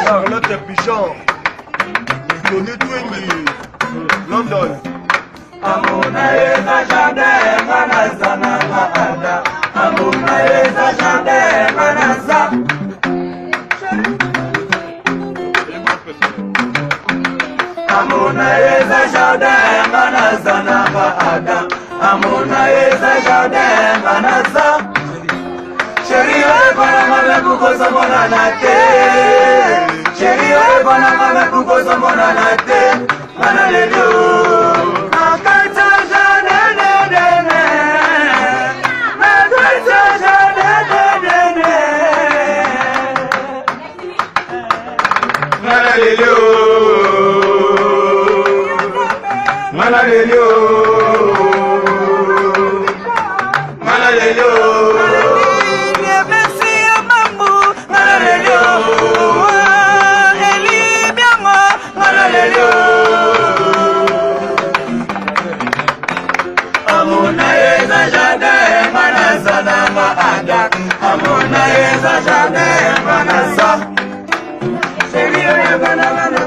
Charlotte Pichon, Tony Twingy, London. Amuna eza jardin manazana maada. Amuna eza jardin manaza. Amuna eza jardin manazana maada. Amuna eza jardin manaza. Chérie, voilà ma mère pour que ça m'en anate. Chérie, voilà ma mère pour que ça m'en anate. Manalelo, akata jane ne ne ne, akata jane ne ne ne. Manalelo, manalelo, manalelo. Amuna eza jardin